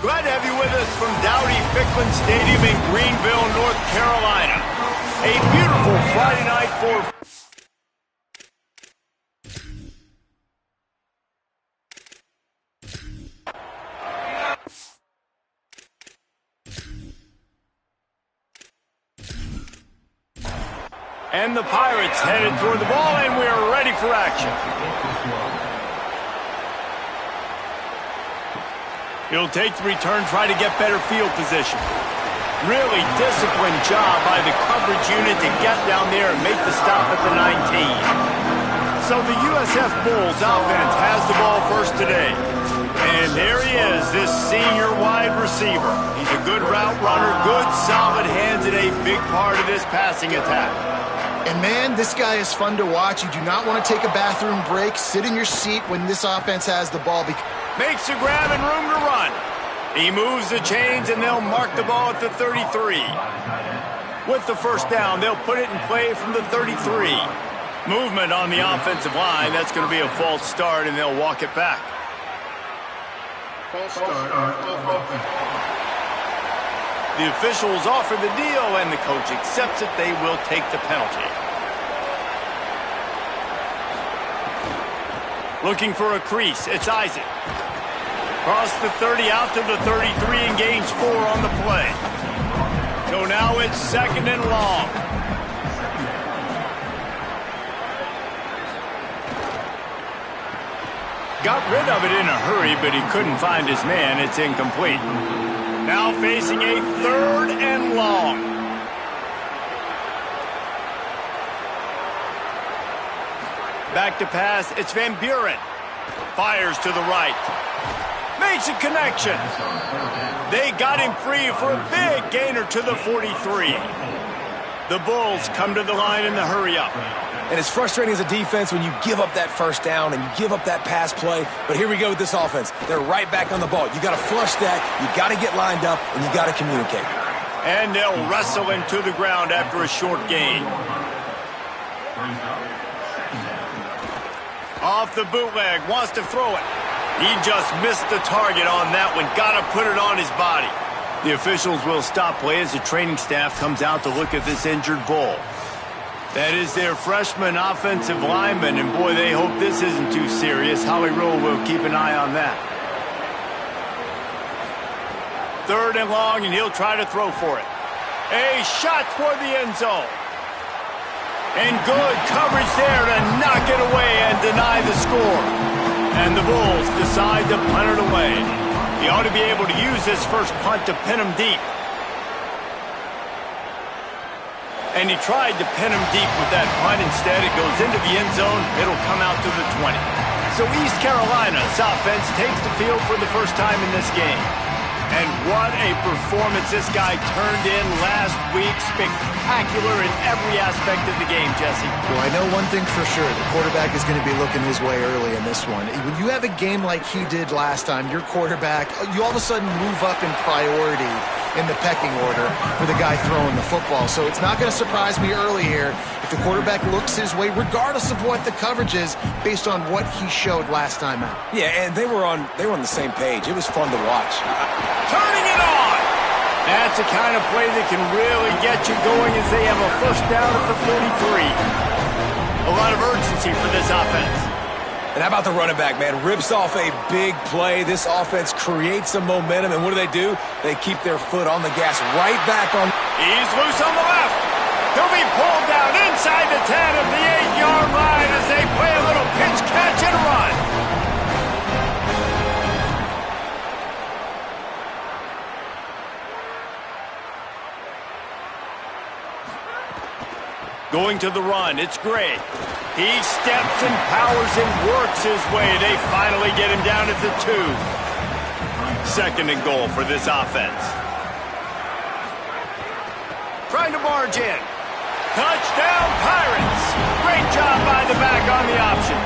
Glad to have you with us from Dowdy-Ficklen Stadium in Greenville, North Carolina. A beautiful Friday night for... And the Pirates headed toward the ball, and we are ready for action. He'll take the return, try to get better field position. Really disciplined job by the coverage unit to get down there and make the stop at the 19. So the USF Bulls offense has the ball first today. And there he is, this senior wide receiver. He's a good route runner, good solid hands, and a big part of this passing attack. And man, this guy is fun to watch. You do not want to take a bathroom break. Sit in your seat when this offense has the ball. Makes a grab and room to run. He moves the chains, and they'll mark the ball at the 33. With the first down, they'll put it in play from the 33. Movement on the offensive line. That's going to be a false start, and they'll walk it back. False start on offense. The officials offer the deal, and the coach accepts it. They will take the penalty. Looking for a crease. It's Isaac. Cross the 30 out to the 33 and gains 4 on the play. So now it's 2nd and long. Got rid of it in a hurry, but he couldn't find his man. It's incomplete. Now facing a 3rd and long. Back to pass. It's Van Buren. Fires to the right. Makes a connection. They got him free for a big gainer to the 43. The Bulls come to the line in the hurry-up. And it's frustrating as a defense when you give up that first down and you give up that pass play. But here we go with this offense. They're right back on the ball. You got to flush that. You got to get lined up, and you got to communicate. And they'll wrestle him to the ground after a short gain. Off the bootleg, wants to throw it. He just missed the target on that one. Got to put it on his body. The officials will stop play as the training staff comes out to look at this injured Bull. That is their freshman offensive lineman, and boy, they hope this isn't too serious. Holly Rowe will keep an eye on that. 3rd and long, and he'll try to throw for it. A shot toward the end zone. And good coverage there to knock it away and deny the score. And the Bulls decide to punt it away. He ought to be able to use this first punt to pin him deep. And he tried to pin him deep with that punt. Instead, it goes into the end zone. It'll come out to the 20. So East Carolina's offense takes the field for the first time in this game. And what a performance this guy turned in last week. Spectacular in every aspect of the game, Jesse. Well, I know one thing for sure. The quarterback is going to be looking his way early in this one. When you have a game like he did last time, your quarterback, you all of a sudden move up in priority in the pecking order for the guy throwing the football. So it's not going to surprise me early here if the quarterback looks his way, regardless of what the coverage is, based on what he showed last time out. Yeah, and they were on the same page. It was fun to watch. Turning it on! That's the kind of play that can really get you going as they have a first down at the 43. A lot of urgency for this offense. And how about the running back, man? Rips off a big play. This offense creates some momentum, and what do? They keep their foot on the gas right back on. He's loose on the left. He'll be pulled down inside the 10 of the 8-yard line as they play a little pitch, catch, and run. Going to the run, it's Gray. He steps and powers and works his way. They finally get him down at the 2. 2nd and goal for this offense. Trying to barge in. Touchdown, Pirates! Great job by the back on the option.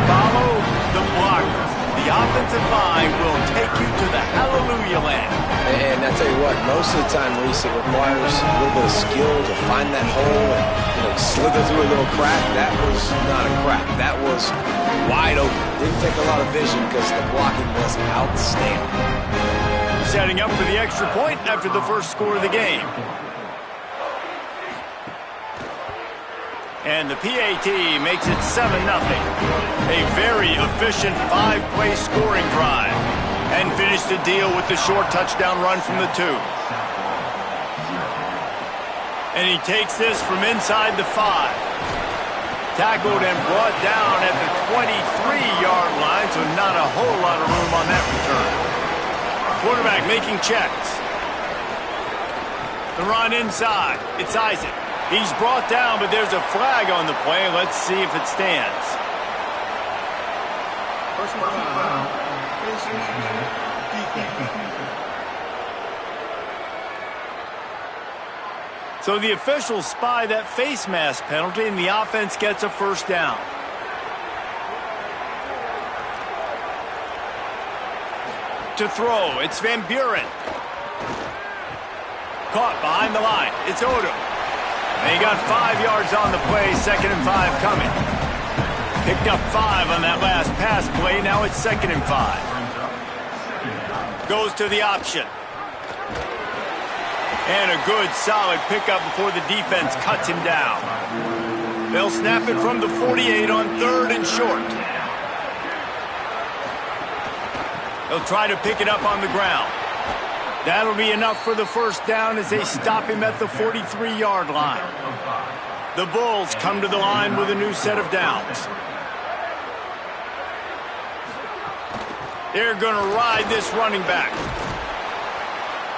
Follow the blockers. The offensive line will take you to the hallelujah land. And I tell you what, most of the time, Reese, it requires a little bit of skill to find that hole and slither through a little crack. That was not a crack. That was wide open. Didn't take a lot of vision because the blocking was outstanding. Setting up for the extra point after the first score of the game. And the PAT makes it 7-0. A very efficient 5-play scoring drive. And finished the deal with the short touchdown run from the 2. And he takes this from inside the 5. Tackled and brought down at the 23-yard line, so not a whole lot of room on that return. Quarterback making checks. The run inside. It's Isaac. He's brought down, but there's a flag on the play. Let's see if it stands. So the officials spy that face mask penalty, and the offense gets a first down. To throw, it's Van Buren. Caught behind the line. It's Odom. And he got 5 yards on the play, 2nd and 5 coming. Picked up 5 on that last pass play. Now it's 2nd and 5. Goes to the option. And a good, solid pickup before the defense cuts him down. They'll snap it from the 48 on 3rd and short. They'll try to pick it up on the ground. That'll be enough for the first down as they stop him at the 43-yard line. The Bulls come to the line with a new set of downs. They're going to ride this running back.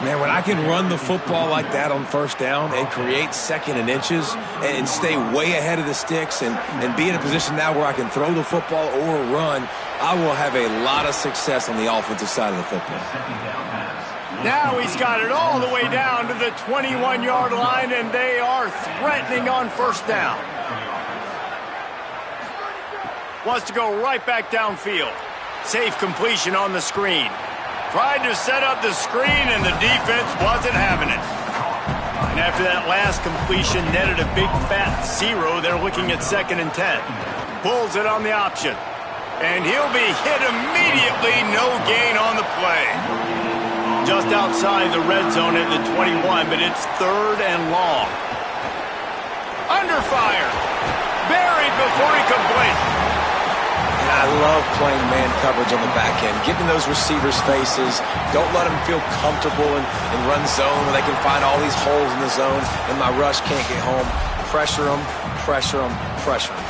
Man, when I can run the football like that on first down and create 2nd and inches and stay way ahead of the sticks and be in a position now where I can throw the football or run, I will have a lot of success on the offensive side of the football. Now he's got it all the way down to the 21-yard line, and they are threatening on first down. Wants to go right back downfield. Safe completion on the screen. Tried to set up the screen, and the defense wasn't having it. And after that last completion netted a big fat 0, they're looking at 2nd and 10. Pulls it on the option. And he'll be hit immediately, no gain on the play. Just outside the red zone at the 21, but it's 3rd and long. Under fire. Buried before he completes. I love playing man coverage on the back end, getting those receivers' faces. Don't let them feel comfortable in run zone where they can find all these holes in the zone and my rush can't get home. Pressure them, pressure them, pressure them.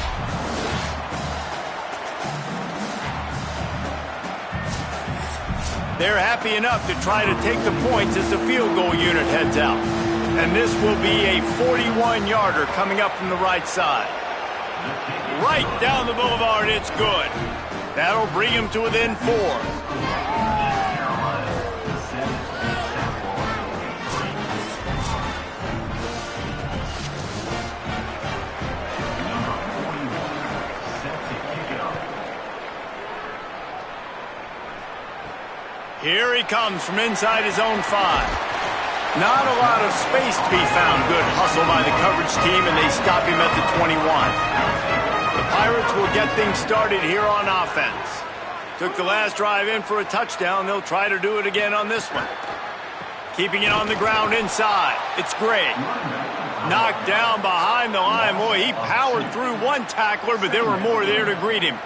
They're happy enough to try to take the points as the field goal unit heads out. And this will be a 41-yarder coming up from the right side. Right down the boulevard, it's good. That'll bring him to within 4. Here he comes from inside his own 5. Not a lot of space to be found. Good hustle by the coverage team, and they stop him at the 21. The Pirates will get things started here on offense. Took the last drive in for a touchdown. They'll try to do it again on this one. Keeping it on the ground inside. It's Gray. Knocked down behind the line. Boy, he powered through one tackler, but there were more there to greet him.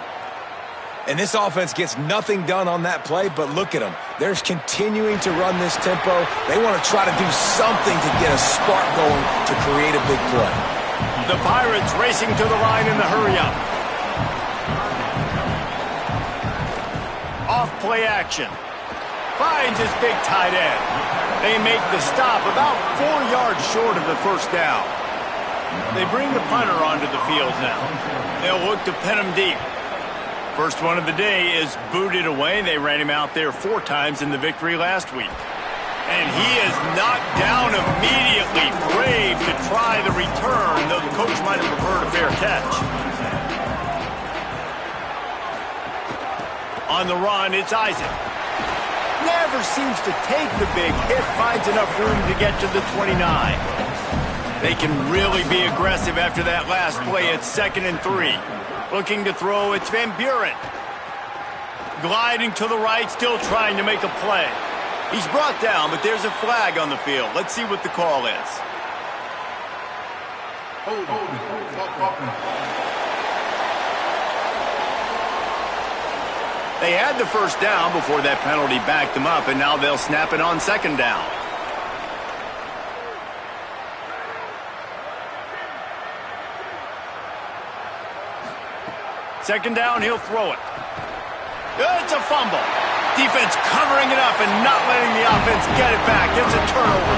And this offense gets nothing done on that play, but look at them. They're continuing to run this tempo. They want to try to do something to get a spark going to create a big play. The Pirates racing to the line in the hurry-up. Off play action. Finds his big tight end. They make the stop about 4 yards short of the first down. They bring the punter onto the field now. They'll look to pin him deep. First one of the day is booted away. They ran him out there 4 times in the victory last week. And he is knocked down immediately. Brave to try the return, though the coach might have preferred a fair catch. On the run, it's Isaac. Never whoever seems to take the big hit finds enough room to get to the 29. They can really be aggressive after that last play. It's 2nd and 3. Looking to throw, it's Van Buren. Gliding to the right, still trying to make a play. He's brought down, but there's a flag on the field. Let's see what the call is. They had the first down before that penalty backed them up, and now they'll snap it on 2nd down. Second down, he'll throw it. It's a fumble. Defense covering it up and not letting the offense get it back. It's a turnover.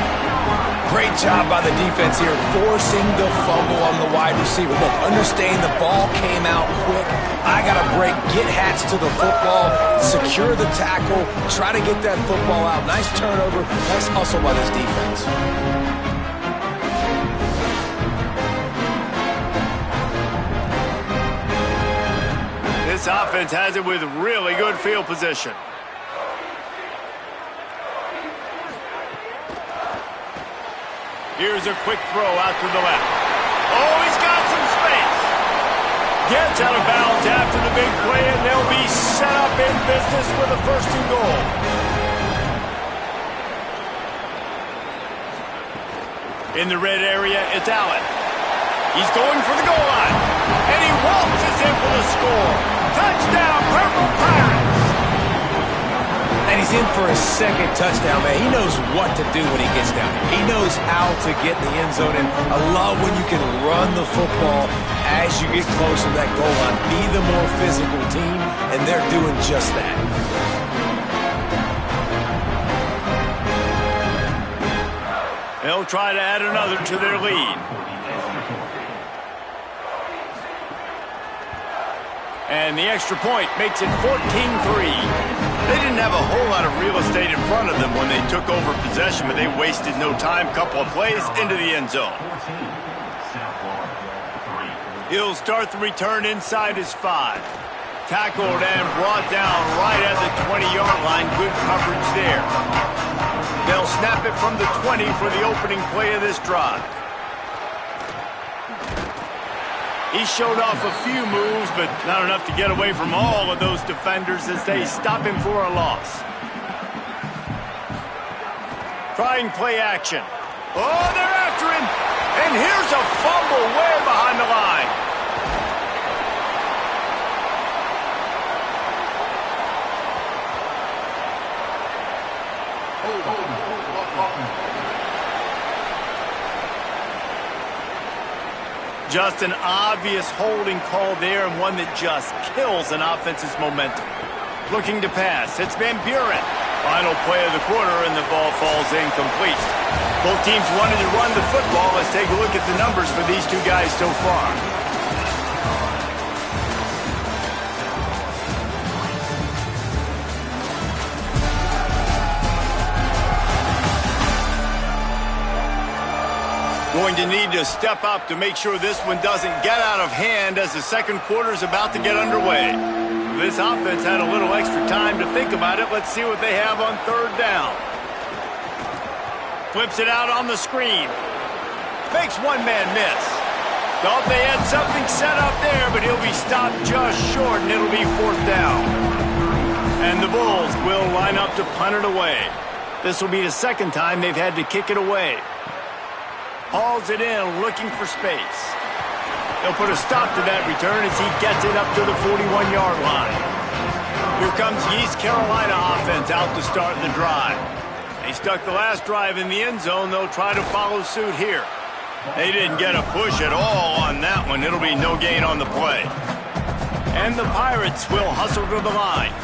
Great job by the defense here, forcing the fumble on the wide receiver. Look, understand the ball came out quick. I got to break, get hats to the football, secure the tackle, try to get that football out. Nice turnover, nice hustle by this defense. This offense has it with really good field position. Here's a quick throw out to the left. Oh, he's got some space. Gets out of bounds after the big play, and they'll be set up in business with a 1st and goal. In the red area, it's Allen. He's going for the goal line, and he waltzes in for the score. Touchdown, Purple Pirates! And he's in for his 2nd touchdown, man. He knows what to do when he gets down here. He knows how to get in the end zone, and I love when you can run the football as you get close to that goal line. Be the more physical team, and they're doing just that. They'll try to add another to their lead. And the extra point makes it 14-3. They didn't have a whole lot of real estate in front of them when they took over possession, but they wasted no time. Couple of plays into the end zone. He'll start the return inside his 5. Tackled and brought down right at the 20-yard line. Good coverage there. They'll snap it from the 20 for the opening play of this drive. He showed off a few moves, but not enough to get away from all of those defenders as they stop him for a loss. Trying play action. Oh, they're after him. And here's a fumble way behind the line. Just an obvious holding call there, and one that just kills an offense's momentum. Looking to pass, it's Van Buren. Final play of the quarter, and the ball falls incomplete. Both teams wanted to run the football. Let's take a look at the numbers for these two guys so far. Going to need to step up to make sure this one doesn't get out of hand as the second quarter is about to get underway. This offense had a little extra time to think about it. Let's see what they have on 3rd down. Flips it out on the screen. Makes one man miss. Thought they had something set up there, but he'll be stopped just short, and it'll be 4th down. And the Bulls will line up to punt it away. This will be the 2nd time they've had to kick it away. Hauls it in, looking for space. They'll put a stop to that return as he gets it up to the 41-yard line. Here comes the East Carolina offense out to start the drive. They stuck the last drive in the end zone. They'll try to follow suit here. They didn't get a push at all on that one. It'll be no gain on the play. And the Pirates will hustle to the line.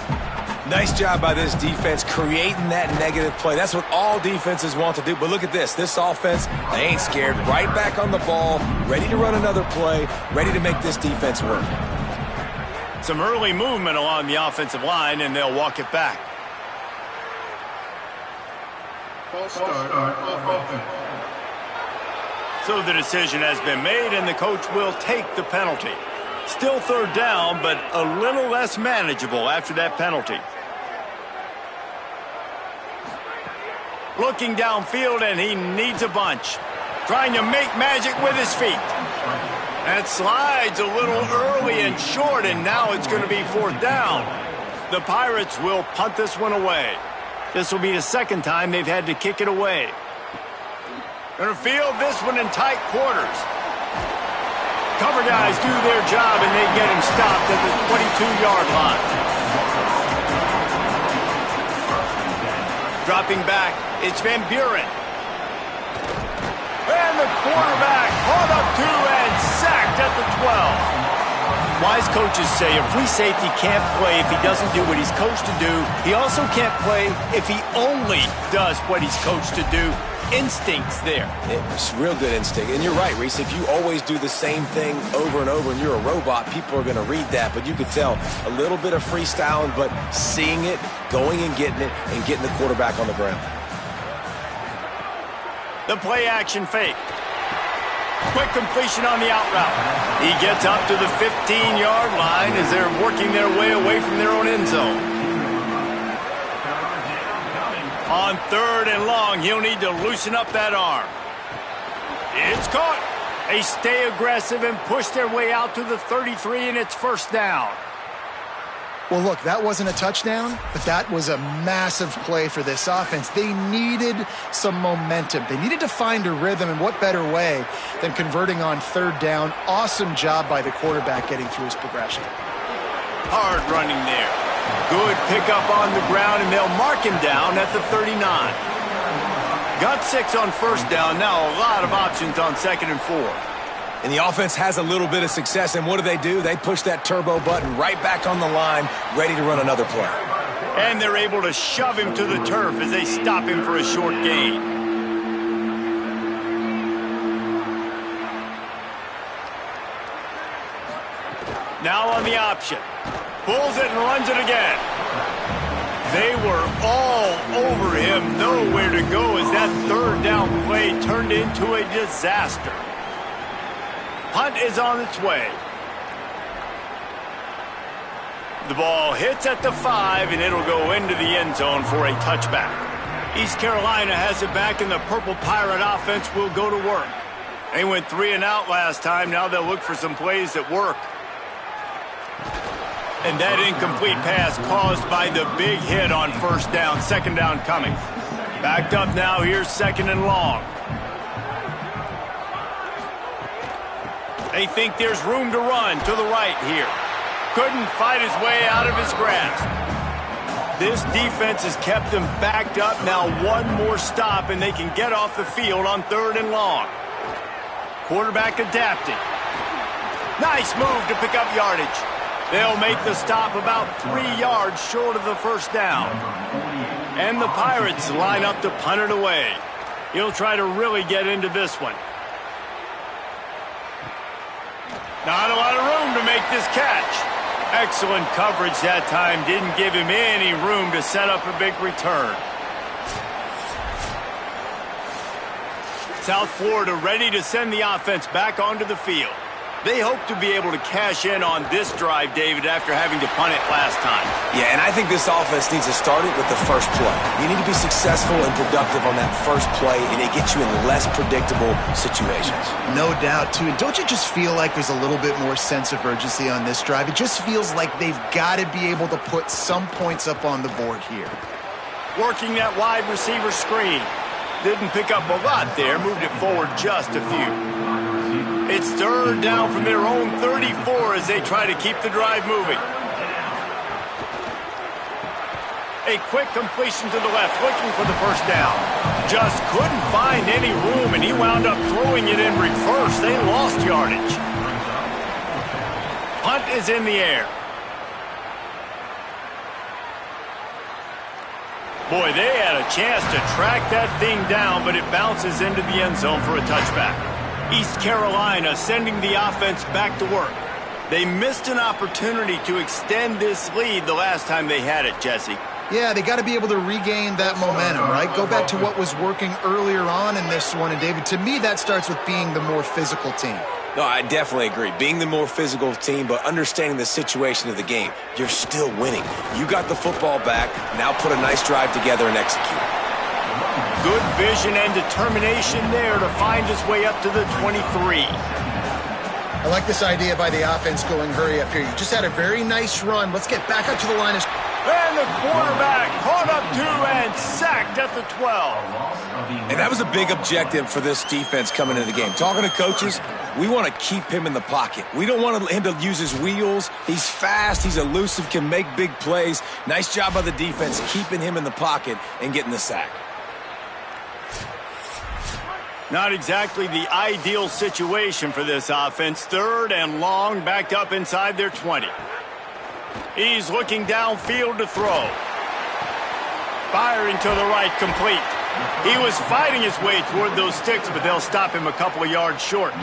Nice job by this defense creating that negative play. That's what all defenses want to do. But look at this. This offense, they ain't scared. Right back on the ball, ready to run another play, ready to make this defense work. Some early movement along the offensive line, and they'll walk it back. So the decision has been made, and the coach will take the penalty. Still 3rd down, but a little less manageable after that penalty. Looking downfield, and he needs a bunch. Trying to make magic with his feet. That slides a little early and short, and now it's going to be 4th down. The Pirates will punt this one away. This will be the 2nd time they've had to kick it away. Going to field this one in tight quarters. Cover guys do their job, and they get him stopped at the 22-yard line. Dropping back, it's Van Buren. And the quarterback caught up to and sacked at the 12. Wise coaches say a free safety can't play if he doesn't do what he's coached to do. He also can't play if he only does what he's coached to do. Instincts there. It's real good instinct. And you're right, Reese. If you always do the same thing over and over and you're a robot, people are going to read that. But you could tell a little bit of freestyling, but seeing it, going and getting it, and getting the quarterback on the ground. The play action fake. Quick completion on the out route. He gets up to the 15-yard line as they're working their way away from their own end zone. On 3rd and long, he'll need to loosen up that arm. It's caught. They stay aggressive and push their way out to the 33, and it's 1st down. Well, look, that wasn't a touchdown, but that was a massive play for this offense. They needed some momentum. They needed to find a rhythm, and what better way than converting on 3rd down. Awesome job by the quarterback getting through his progression. Hard running there. Good pickup on the ground, and they'll mark him down at the 39. Got 6 on 1st down. Now a lot of options on 2nd and 4. And the offense has a little bit of success, and what do? They push that turbo button right back on the line, ready to run another play. And they're able to shove him to the turf as they stop him for a short gain. Now on the option. Pulls it and runs it again. They were all over him, nowhere to go as that 3rd down play turned into a disaster. Punt is on its way. The ball hits at the 5, and it'll go into the end zone for a touchback. East Carolina has it back, and the Purple Pirate offense will go to work. They went 3 and out last time. Now they'll look for some plays that work. And that incomplete pass caused by the big hit on 1st down. 2nd down coming. Backed up now. Here's 2nd and long. They think there's room to run to the right here. Couldn't fight his way out of his grasp. This defense has kept them backed up. Now one more stop, and they can get off the field on 3rd and long. Quarterback adapting. Nice move to pick up yardage. They'll make the stop about 3 yards short of the 1st down. And the Pirates line up to punt it away. He'll try to really get into this one. Not a lot of room to make this catch. Excellent coverage that time. Didn't give him any room to set up a big return. South Florida ready to send the offense back onto the field. They hope to be able to cash in on this drive, David, after having to punt it last time. Yeah, and I think this offense needs to start it with the first play. You need to be successful and productive on that first play, and it gets you in less predictable situations. No doubt, too. And don't you just feel like there's a little bit more sense of urgency on this drive? It just feels like they've got to be able to put some points up on the board here. Working that wide receiver screen. Didn't pick up a lot there. Moved it forward just a few. It's 3rd down from their own 34 as they try to keep the drive moving. A quick completion to the left, looking for the 1st down. Just couldn't find any room, and he wound up throwing it in reverse. They lost yardage. Punt is in the air. Boy, they had a chance to track that thing down, but it bounces into the end zone for a touchback. East Carolina sending the offense back to work. They missed an opportunity to extend this lead the last time they had it, Jesse. Yeah, they got to be able to regain that momentum, right? Go back to what was working earlier on in this one. And, David, to me, that starts with being the more physical team. No, I definitely agree. Being the more physical team, but understanding the situation of the game. You're still winning. You got the football back. Now put a nice drive together and execute. Good vision and determination there to find his way up to the 23. I like this idea by the offense going hurry up here. You just had a very nice run. Let's get back up to the line of... And the quarterback caught up to and sacked at the 12. And that was a big objective for this defense coming into the game. Talking to coaches, we want to keep him in the pocket. We don't want him to use his wheels. He's fast, he's elusive, can make big plays. Nice job by the defense keeping him in the pocket and getting the sack. Not exactly the ideal situation for this offense. 3rd and long, backed up inside their 20. He's looking downfield to throw. Firing to the right, complete. He was fighting his way toward those sticks, but they'll stop him a couple of yards short.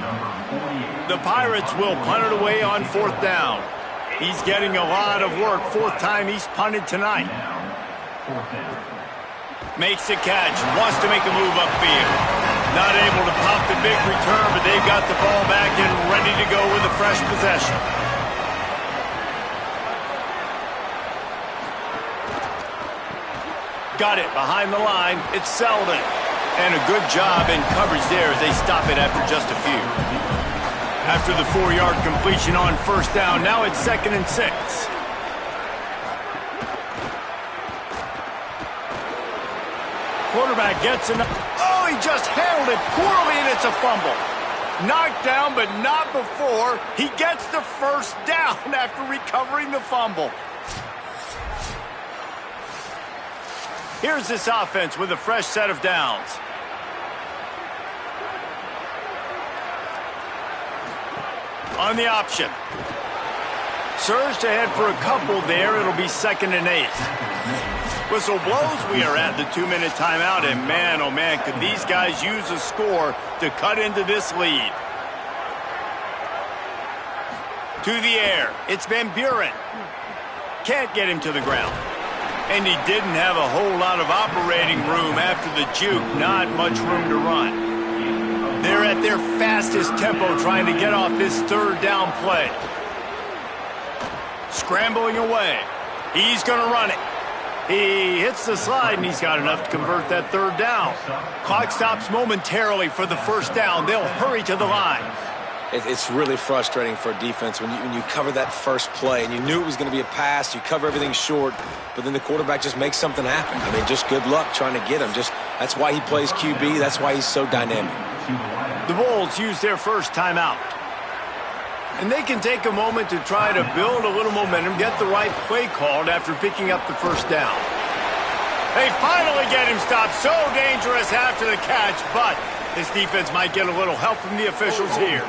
The Pirates will punt it away on 4th down. He's getting a lot of work. 4th time he's punted tonight. Makes the catch, wants to make a move upfield. Not able to pop the big return, but they've got the ball back and ready to go with a fresh possession. Got it behind the line. It's Selden. And a good job in coverage there as they stop it after just a few. After the 4-yard completion on 1st down, now it's 2nd and 6. Quarterback gets enough. Oh, he just handled it poorly, and it's a fumble. Knocked down, but not before. He gets the 1st down after recovering the fumble. Here's this offense with a fresh set of downs. On the option. Surge to head for a couple there. It'll be 2nd and 8. Whistle blows. We are at the 2-minute timeout, and man, oh man, could these guys use a score to cut into this lead. To the air. It's Van Buren. Can't get him to the ground. And he didn't have a whole lot of operating room after the juke. Not much room to run. They're at their fastest tempo trying to get off this 3rd down play. Scrambling away. He's going to run it. He hits the slide, and he's got enough to convert that 3rd down. Clock stops momentarily for the 1st down. They'll hurry to the line. It's really frustrating for a defense when you cover that first play, and you knew it was going to be a pass. You cover everything short, but then the quarterback just makes something happen. I mean, just good luck trying to get him. That's why he plays QB. That's why he's so dynamic. The Bulls use their 1st timeout. And they can take a moment to try to build a little momentum, get the right play called after picking up the 1st down. They finally get him stopped. So dangerous after the catch, but this defense might get a little help from the officials here.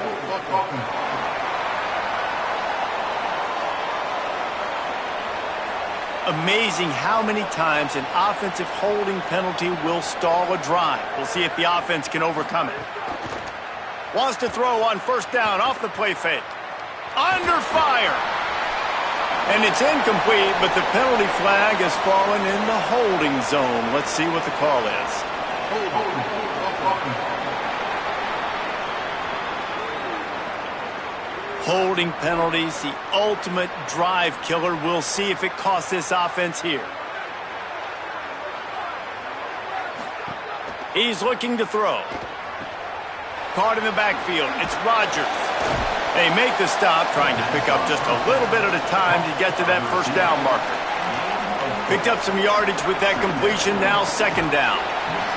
Amazing how many times an offensive holding penalty will stall a drive. We'll see if the offense can overcome it. Wants to throw on 1st down off the play fake. Under fire. And it's incomplete, but the penalty flag has fallen in the holding zone. Let's see what the call is. Holding penalties, the ultimate drive killer. We'll see if it costs this offense here. He's looking to throw. Caught in the backfield. It's Rodgers. They make the stop, trying to pick up just a little bit at a time to get to that 1st down marker. Picked up some yardage with that completion, now 2nd down.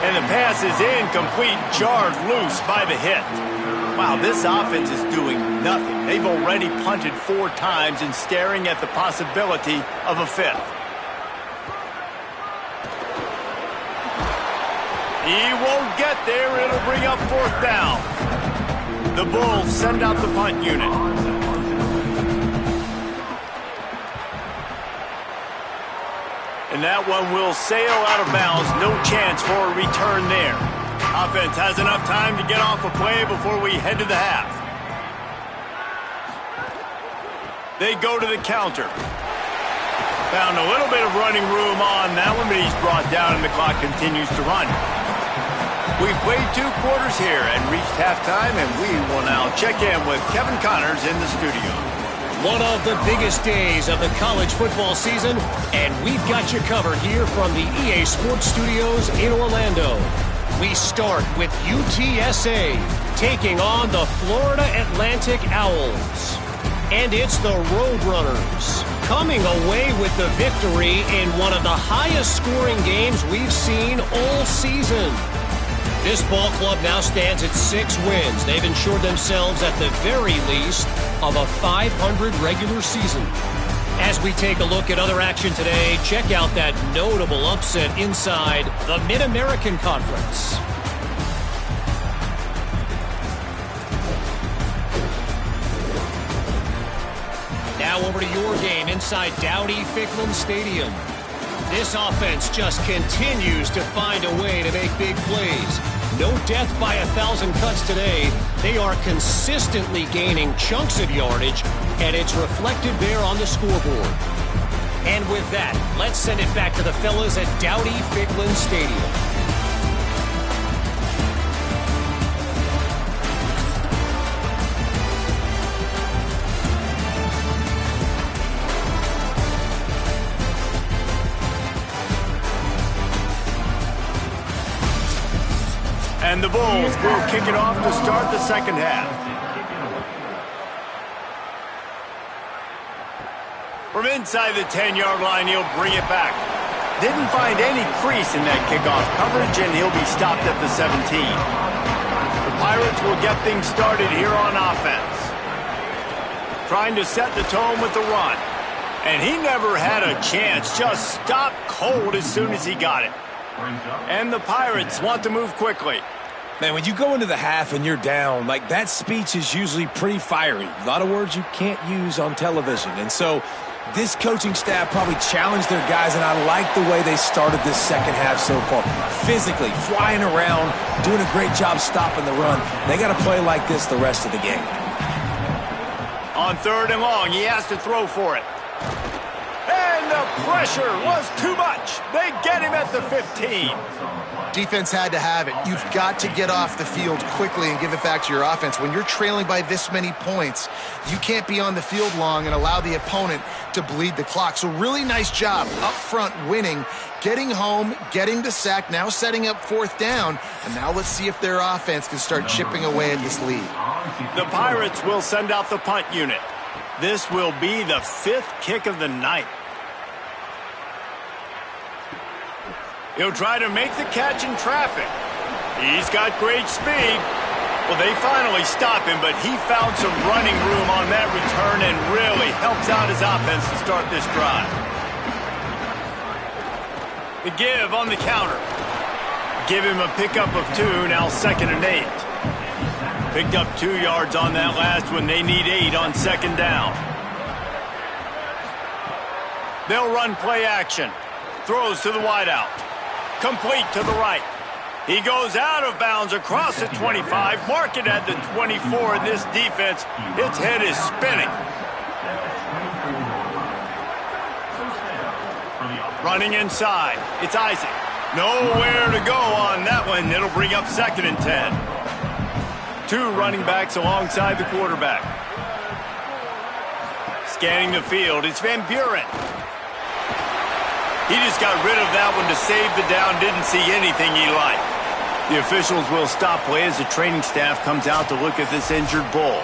And the pass is incomplete, jarred loose by the hit. Wow, this offense is doing nothing. They've already punted 4 times and staring at the possibility of a 5th. He won't get there. It'll bring up 4th down. The Bulls send out the punt unit. And that one will sail out of bounds. No chance for a return there. Offense has enough time to get off a play before we head to the half. They go to the counter. Found a little bit of running room on that one, but he's brought down and the clock continues to run. We've played 2 quarters here and reached halftime, and we will now check in with Kevin Connors in the studio. One of the biggest days of the college football season, and we've got you covered here from the EA Sports Studios in Orlando. We start with UTSA taking on the Florida Atlantic Owls. And it's the Roadrunners coming away with the victory in one of the highest scoring games we've seen all season. This ball club now stands at 6 wins. They've ensured themselves at the very least of a 500 regular season. As we take a look at other action today, check out that notable upset inside the Mid-American Conference. Now over to your game inside Dowdy-Ficklin Stadium. This offense just continues to find a way to make big plays. No death by 1,000 cuts today. They are consistently gaining chunks of yardage, and it's reflected there on the scoreboard. And with that, let's send it back to the fellas at Dowdy-Ficklin Stadium. And the Bulls will kick it off to start the second half. From inside the 10-yard line, he'll bring it back. Didn't find any crease in that kickoff coverage, and he'll be stopped at the 17. The Pirates will get things started here on offense. Trying to set the tone with the run. And he never had a chance. Just stopped cold as soon as he got it. And the Pirates want to move quickly. Man, when you go into the half and you're down, like that speech is usually pretty fiery. A lot of words you can't use on television. And so this coaching staff probably challenged their guys, and I like the way they started this second half so far. Physically, flying around, doing a great job stopping the run. They got to play like this the rest of the game. On 3rd and long, he has to throw for it. And the pressure was too much. They get him at the 15. Defense had to have it. You've got to get off the field quickly and give it back to your offense. When you're trailing by this many points, you can't be on the field long and allow the opponent to bleed the clock. So really nice job up front winning, getting home, getting the sack, now setting up 4th down. And now let's see if their offense can start chipping away at this lead. The Pirates will send out the punt unit. This will be the 5th kick of the night. He'll try to make the catch in traffic. He's got great speed. Well, they finally stop him, but he found some running room on that return and really helps out his offense to start this drive. The give on the counter. Give him a pickup of 2, now 2nd and 8. Picked up 2 yards on that last one. They need 8 on 2nd down. They'll run play action. Throws to the wideout. Complete to the right. He goes out of bounds across the 25, mark it at the 24, and this defense, its head is spinning. Running inside, it's Isaac. Nowhere to go on that one. It'll bring up 2nd and 10. 2 running backs alongside the quarterback. Scanning the field, it's Van Buren. He just got rid of that one to save the down, didn't see anything he liked. The officials will stop play as the training staff comes out to look at this injured Bull.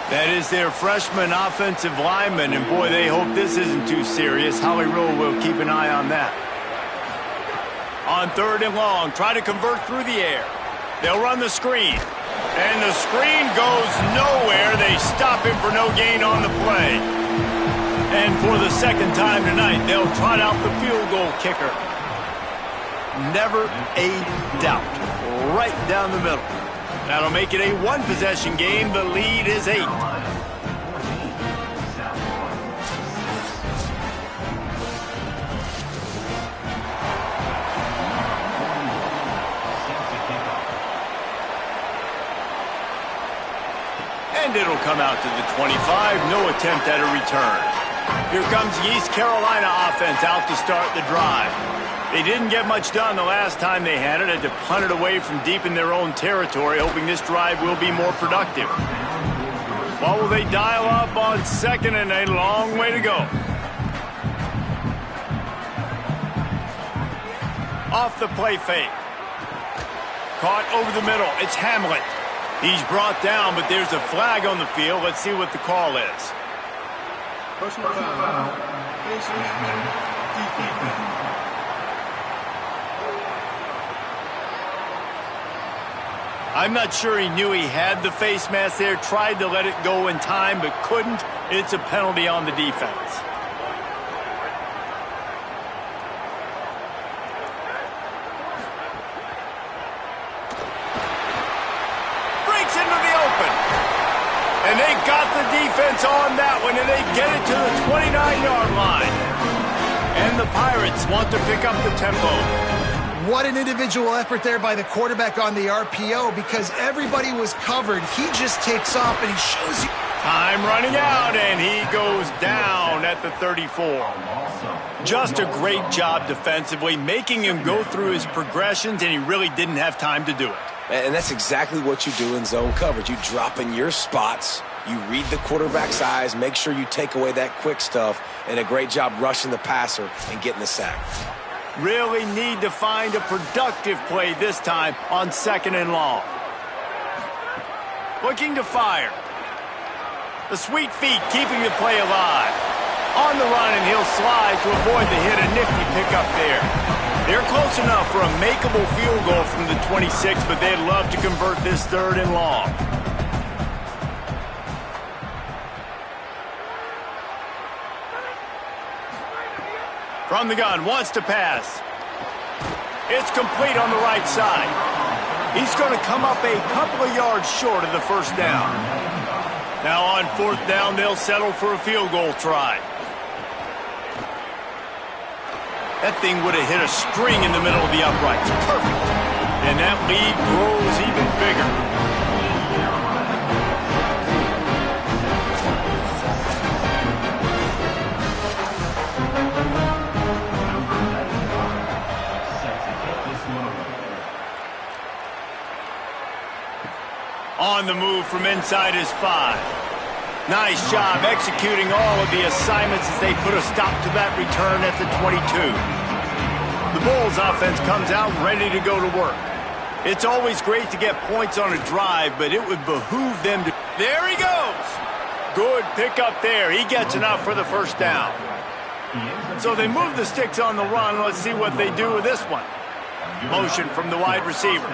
That is their freshman offensive lineman, and boy, they hope this isn't too serious. Holly Rowe will keep an eye on that. On 3rd and long, try to convert through the air. They'll run the screen. And the screen goes nowhere. They stop him for no gain on the play. And for the 2nd time tonight, they'll trot out the field goal kicker. Never a doubt. Right down the middle. That'll make it a 1-possession game. The lead is 8. And it'll come out to the 25. No attempt at a return. Here comes the East Carolina offense out to start the drive. They didn't get much done the last time they had it. Had to punt it away from deep in their own territory, hoping this drive will be more productive. What will they dial up on 2nd and a long way to go? Off the play fake. Caught over the middle. It's Hamlet. He's brought down, but there's a flag on the field. Let's see what the call is. Personal foul. Face mask. Defense. I'm not sure he knew he had the face mask there. Tried to let it go in time, but couldn't. It's a penalty on the defense. Breaks into the open. And they got the defense on that one, and they get it to the 29-yard line. And the Pirates want to pick up the tempo. What an individual effort there by the quarterback on the RPO, because everybody was covered. He just takes off, and he shows you. Time running out, and he goes down at the 34. Just a great job defensively, making him go through his progressions, and he really didn't have time to do it. And that's exactly what you do in zone coverage. You drop in your spots, you read the quarterback's eyes, make sure you take away that quick stuff, and a great job rushing the passer and getting the sack. Really need to find a productive play this time on 2nd and long. Looking to fire. The sweet feet keeping the play alive. On the run, and he'll slide to avoid the hit. A nifty pickup there. They're close enough for a makeable field goal from the 26, but they'd love to convert this 3rd and long. From the gun, wants to pass. It's complete on the right side. He's going to come up a couple of yards short of the 1st down. Now on 4th down, they'll settle for a field goal try. That thing would have hit a string in the middle of the uprights. Perfect. And that lead grows even bigger. On the move from inside his 5. Nice job executing all of the assignments as they put a stop to that return at the 22. The Bulls offense comes out ready to go to work. It's always great to get points on a drive, but it would behoove them to... There he goes! Good pickup there. He gets enough for the 1st down. So they move the sticks on the run. Let's see what they do with this one. Motion from the wide receiver.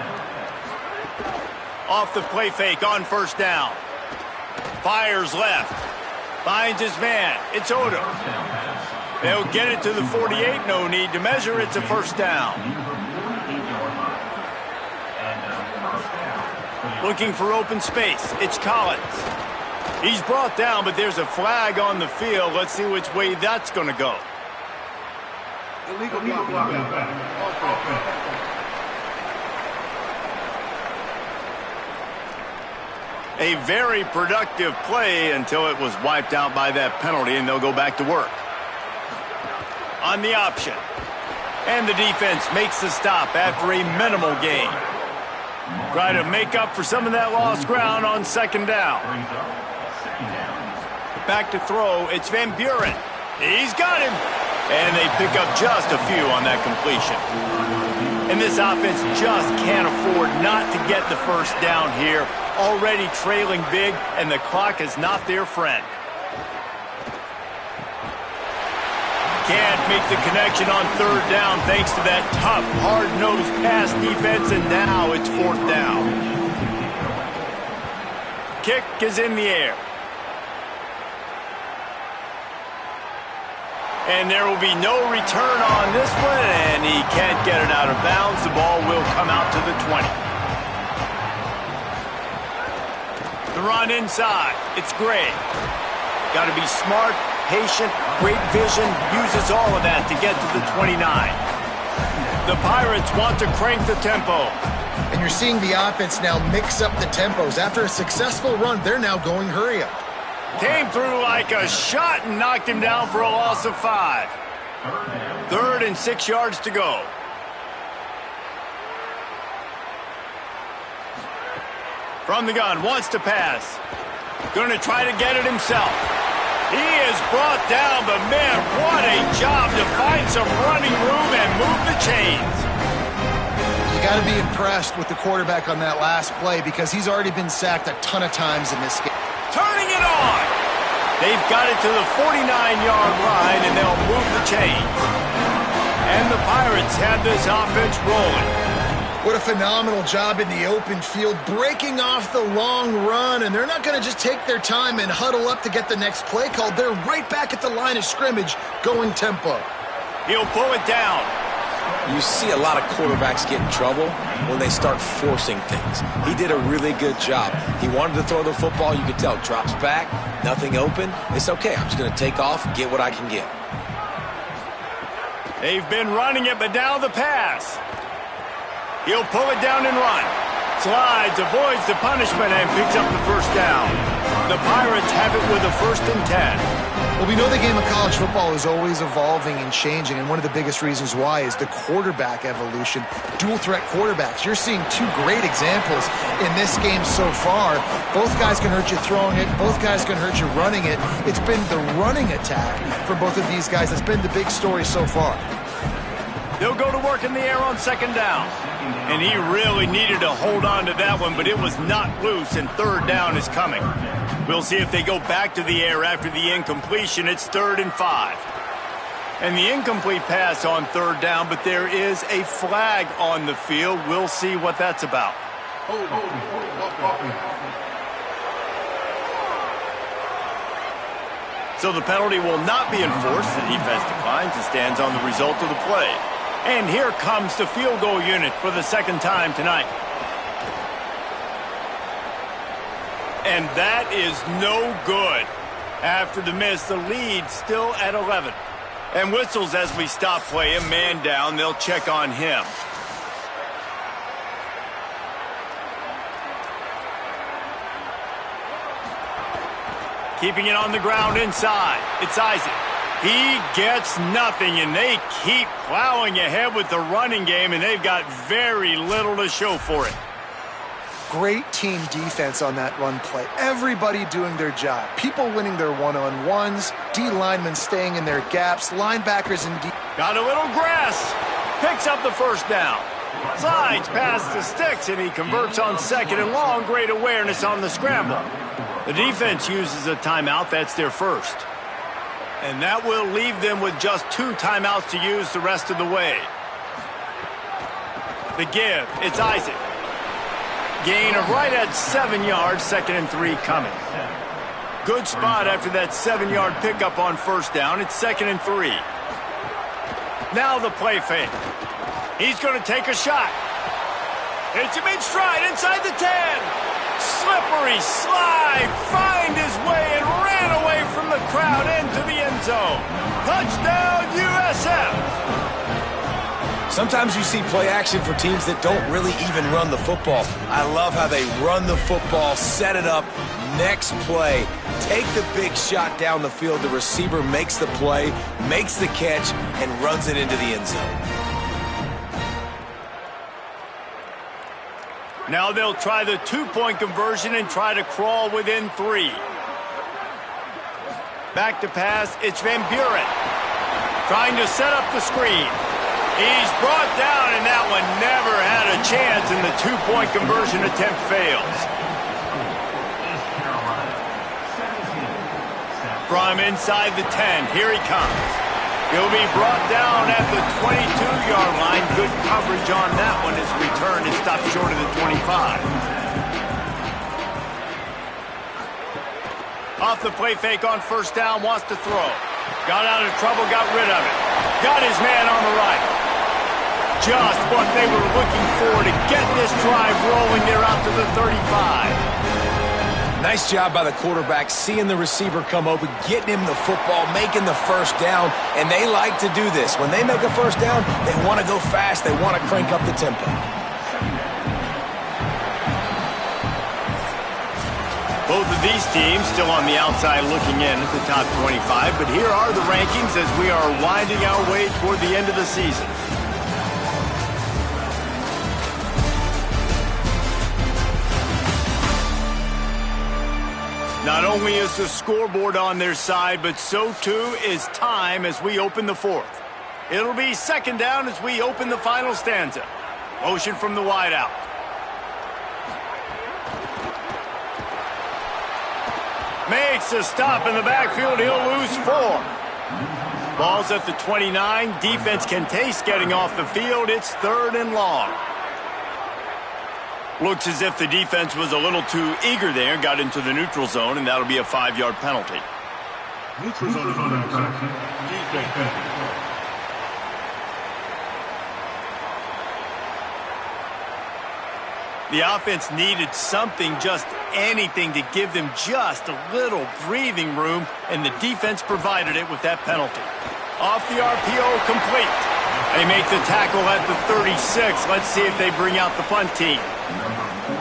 Off the play fake on 1st down. Fires left. Finds his man. It's Odo. They'll get it to the 48. No need to measure. It's a 1st down. Looking for open space. It's Collins. He's brought down, but there's a flag on the field. Let's see which way that's going to go. Illegal block. A very productive play until it was wiped out by that penalty, and they'll go back to work. On the option. And the defense makes the stop after a minimal gain. Try to make up for some of that lost ground on 2nd down. Back to throw. It's Van Buren. He's got him. And they pick up just a few on that completion. And this offense just can't afford not to get the 1st down here. Already trailing big, and the clock is not their friend. Can't make the connection on 3rd down thanks to that tough, hard-nosed pass defense, and now it's 4th down. Kick is in the air. And there will be no return on this one, and he can't get it out of bounds. The ball will come out to the 20. The run inside. It's Gray. Got to be smart, patient, great vision. Uses all of that to get to the 29. The Pirates want to crank the tempo. And you're seeing the offense now mix up the tempos. After a successful run, they're now going hurry up. Came through like a shot and knocked him down for a loss of 5. 3rd and 6 yards to go. From the gun, wants to pass. Going to try to get it himself. He is brought down, but man, what a job to find some running room and move the chains. You got to be impressed with the quarterback on that last play because he's already been sacked a ton of times in this game. Turning it on! They've got it to the 49-yard line, and they'll move the chains. And the Pirates have this offense rolling. What a phenomenal job in the open field, breaking off the long run, and they're not going to just take their time and huddle up to get the next play called. They're right back at the line of scrimmage, going tempo. He'll pull it down. You see a lot of quarterbacks get in trouble when they start forcing things. He did a really good job. He wanted to throw the football. You could tell, drops back, nothing open. It's okay. I'm just going to take off, get what I can get. They've been running it, but now the pass. He'll pull it down and run. Slides, avoids the punishment, and picks up the first down. The Pirates have it with a 1st and 10. Well, we know the game of college football is always evolving and changing, and one of the biggest reasons why is the quarterback evolution. Dual-threat quarterbacks. You're seeing two great examples in this game so far. Both guys can hurt you throwing it. Both guys can hurt you running it. It's been the running attack for both of these guys that's been the big story so far. They'll go to work in the air on 2nd down. And he really needed to hold on to that one, but it was not loose, and 3rd down is coming. We'll see if they go back to the air after the incompletion. It's 3rd and 5. And the incomplete pass on 3rd down, but there is a flag on the field. We'll see what that's about. So the penalty will not be enforced. The defense declines and stands on the result of the play. And here comes the field goal unit for the 2nd time tonight. And that is no good. After the miss, the lead still at 11. And whistles as we stop play. A man down. They'll check on him. Keeping it on the ground inside. It's Isaac. He gets nothing, and they keep plowing ahead with the running game, and they've got very little to show for it. Great team defense on that run play. Everybody doing their job. People winning their one-on-ones, D linemen staying in their gaps, linebackers in D. Got a little grass. Picks up the 1st down. Slides past the sticks, and he converts on 2nd and long. Great awareness on the scramble. The defense uses a timeout. That's their 1st. And that will leave them with just 2 timeouts to use the rest of the way. The give. It's Isaac. Gain of right at 7 yards, 2nd and 3 coming. Good spot after that 7-yard pickup on 1st down. It's 2nd and 3. Now the play fake. He's going to take a shot. Hits him in stride inside the 10. Slippery slide. Find his way and ran away from the crowd into the end zone. Touchdown, USF. Sometimes you see play action for teams that don't really even run the football. I love how they run the football, set it up, next play, take the big shot down the field. The receiver makes the play, makes the catch, and runs it into the end zone. Now they'll try the 2-point conversion and try to crawl within 3. Back to pass, it's Van Buren. Trying to set up the screen. He's brought down, and that one never had a chance, and the 2-point conversion attempt fails. From inside the 10, here he comes. He'll be brought down at the 22-yard line. Good coverage on that one. His return is stopped short of the 25. Off the play fake on 1st down, wants to throw. Got out of trouble, got rid of it. Got his man on the right. Just what they were looking for to get this drive rolling. They're out to the 35. Nice job by the quarterback, seeing the receiver come open, getting him the football, making the 1st down, and they like to do this. When they make a 1st down, they want to go fast, they want to crank up the tempo. Both of these teams still on the outside looking in at the top 25, but here are the rankings as we are winding our way toward the end of the season. Not only is the scoreboard on their side, but so too is time as we open the 4th. It'll be 2nd down as we open the final stanza. Motion from the wideout. Makes a stop in the backfield. He'll lose 4. Ball's at the 29. Defense can taste getting off the field. It's 3rd and long. Looks as if the defense was a little too eager there, got into the neutral zone, and that'll be a 5-yard penalty. Neutral zone defense. The offense needed something, just anything, to give them just a little breathing room, and the defense provided it with that penalty. Off the RPO, complete. They make the tackle at the 36. Let's see if they bring out the punt team.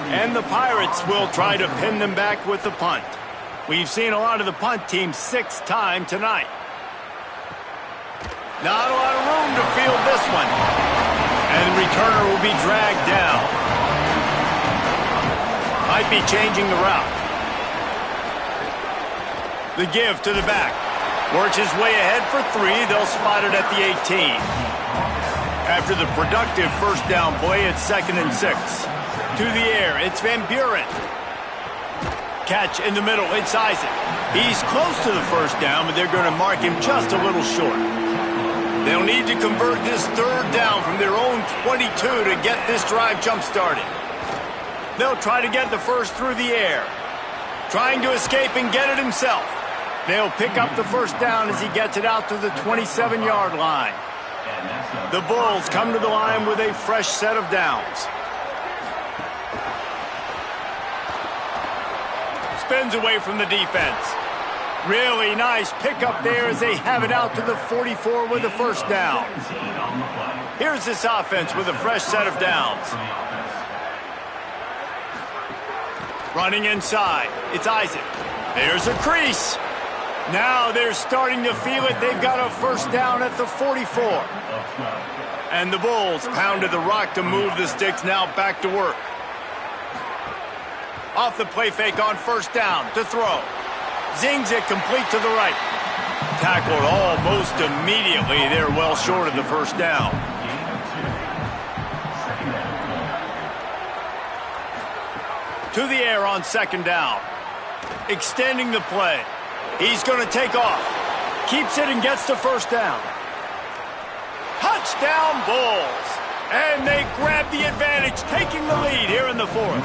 And the Pirates will try to pin them back with the punt. We've seen a lot of the punt team 6 times tonight. Not a lot of room to field this one. And the returner will be dragged down. Might be changing the route. The give to the back. Works his way ahead for 3. They'll spot it at the 18. After the productive first down play, it's 2nd and 6. To the air, it's Van Buren. Catch in the middle, it's Isaac. He's close to the first down, but they're going to mark him just a little short. They'll need to convert this 3rd down from their own 22 to get this drive jump-started. They'll try to get the first through the air. Trying to escape and get it himself. They'll pick up the first down as he gets it out to the 27-yard line. The Bulls come to the line with a fresh set of downs. Spins away from the defense. Really nice pickup there as they have it out to the 44 with the first down. Here's this offense with a fresh set of downs. Running inside, it's Isaac. There's a crease. Now they're starting to feel it. They've got a first down at the 44. And the Bulls pounded the rock to move the sticks, now back to work. Off the play fake on first down to throw. Zings it complete to the right. Tackled almost immediately. They're well short of the first down. To the air on 2nd down. Extending the play. He's going to take off. Keeps it and gets the first down. Touchdown Bulls. And they grab the advantage, taking the lead here in the 4th.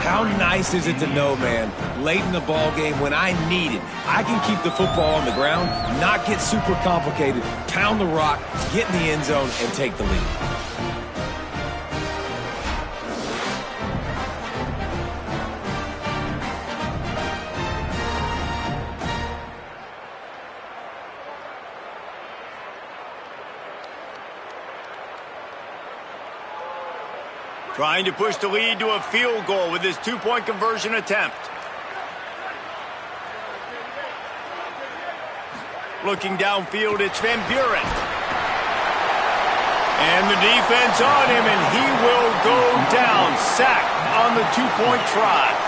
How nice is it to know, man, late in the ball game when I need it, I can keep the football on the ground, not get super complicated, pound the rock, get in the end zone, and take the lead. Trying to push the lead to a field goal with his 2-point conversion attempt. Looking downfield, it's Van Buren. And the defense on him, and he will go down. Sacked on the 2-point try.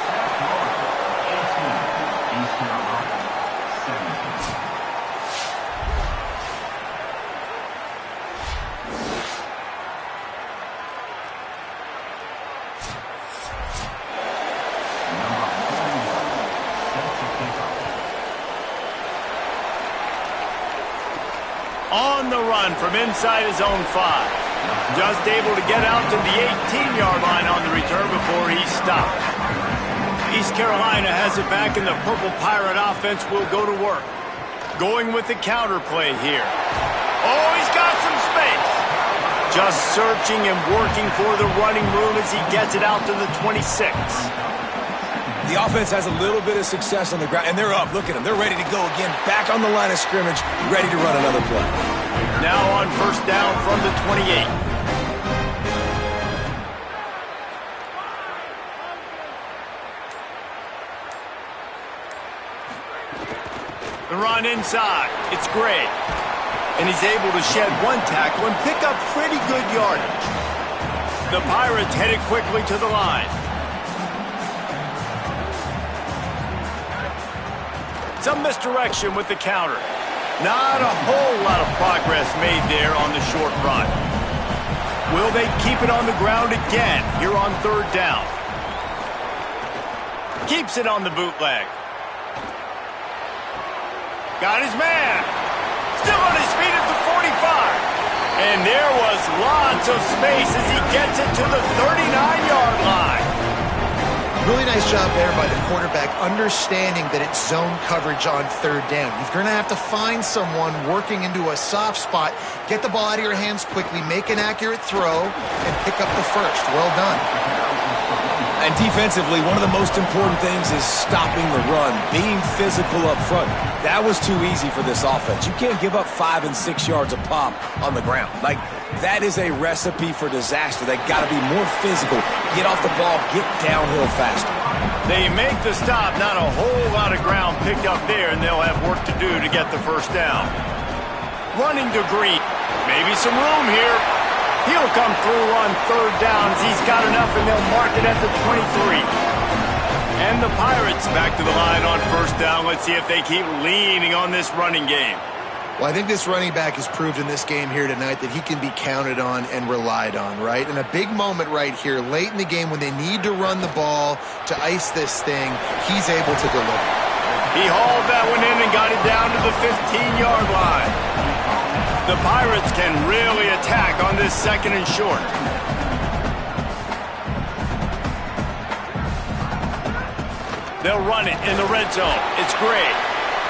On the run from inside his own 5. Just able to get out to the 18-yard line on the return before he's stopped. East Carolina has it back, and the Purple Pirate offense will go to work. Going with the counter play here. Oh, he's got some space. Just searching and working for the running room as he gets it out to the 26. The offense has a little bit of success on the ground, and they're up. Look at them. They're ready to go again, back on the line of scrimmage, ready to run another play. Now on first down from the 28. The run inside. It's Gray. And he's able to shed 1 tackle and pick up pretty good yardage. The Pirates headed quickly to the line. Some misdirection with the counter. Not a whole lot of progress made there on the short run. Will they keep it on the ground again here on third down? Keeps it on the bootleg. Got his man. Still on his feet at the 45. And there was lots of space as he gets it to the 39-yard line. Really nice job there by the quarterback, understanding that it's zone coverage on third down. You're going to have to find someone working into a soft spot, get the ball out of your hands quickly, make an accurate throw, and pick up the first. Well done. And defensively, one of the most important things is stopping the run, being physical up front. That was too easy for this offense. You can't give up 5 and 6 yards a pop on the ground. Like, that is a recipe for disaster. They got to be more physical, get off the ball, get downhill faster. They make the stop, not a whole lot of ground picked up there, and they'll have work to do to get the first down. Running to Green. Maybe some room here. He'll come through on third down as he's got enough, and they'll mark it at the 23. And the Pirates back to the line on first down. Let's see if they keep leaning on this running game. Well, I think this running back has proved in this game here tonight that he can be counted on and relied on, right? And a big moment right here, late in the game when they need to run the ball to ice this thing, he's able to deliver. He hauled that one in and got it down to the 15-yard line. The Pirates can really attack on this second and short. They'll run it in the red zone. It's great.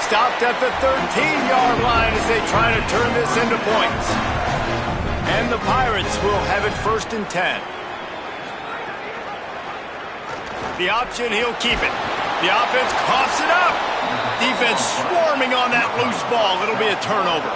Stopped at the 13-yard line as they try to turn this into points. And the Pirates will have it 1st and 10. The option, he'll keep it. The offense coughs it up. Defense swarming on that loose ball. It'll be a turnover.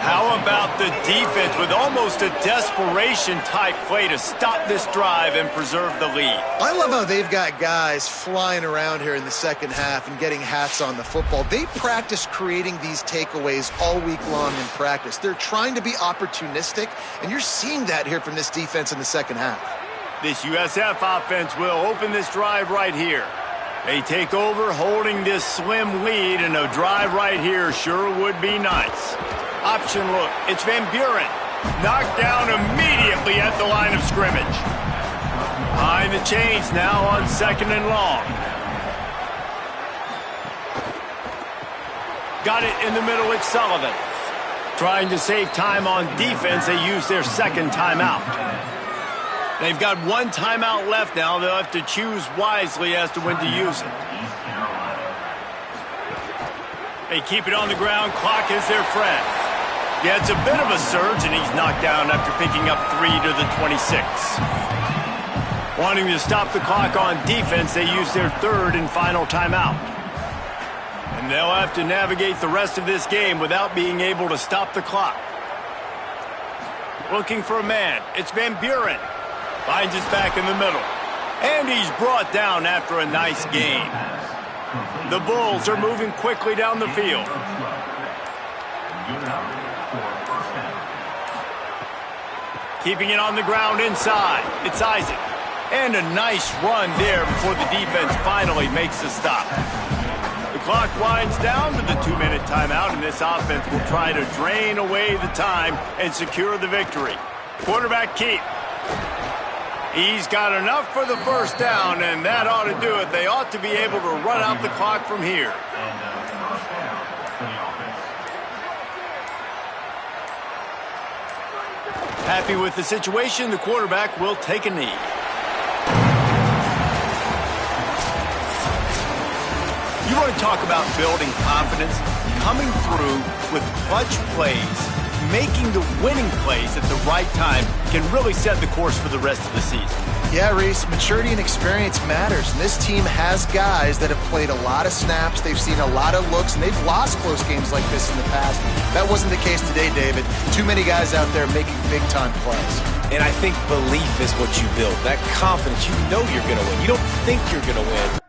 How about the defense with almost a desperation-type play to stop this drive and preserve the lead? I love how they've got guys flying around here in the second half and getting hats on the football. They practice creating these takeaways all week long in practice. They're trying to be opportunistic, and you're seeing that here from this defense in the second half. This USF offense will open this drive right here. They take over holding this slim lead, and a drive right here sure would be nice. Option look, it's Van Buren. Knocked down immediately at the line of scrimmage. Behind the chains now on 2nd and long. Got it in the middle, it's Sullivan. Trying to save time on defense, they use their 2nd timeout. They've got 1 timeout left now. They'll have to choose wisely as to when to use it. They keep it on the ground. Clock is their friend. Yeah, it's a bit of a surge, and he's knocked down after picking up 3 to the 26. Wanting to stop the clock on defense, they use their 3rd and final timeout. And they'll have to navigate the rest of this game without being able to stop the clock. Looking for a man. It's Van Buren. Finds his back in the middle. And he's brought down after a nice gain. The Bulls are moving quickly down the field. Keeping it on the ground inside. It's Isaac. And a nice run there before the defense finally makes the stop. The clock winds down to the 2-minute timeout, and this offense will try to drain away the time and secure the victory. Quarterback keep. He's got enough for the first down, and that ought to do it. They ought to be able to run out the clock from here. Happy with the situation, the quarterback will take a knee. You want to talk about building confidence? Coming through with clutch plays, making the winning plays at the right time can really set the course for the rest of the season. Yeah, Reese, maturity and experience matters. And this team has guys that have played a lot of snaps. They've seen a lot of looks, and they've lost close games like this in the past. That wasn't the case today, David. Too many guys out there making big-time plays. And I think belief is what you build. That confidence, you know you're going to win. You don't think you're going to win.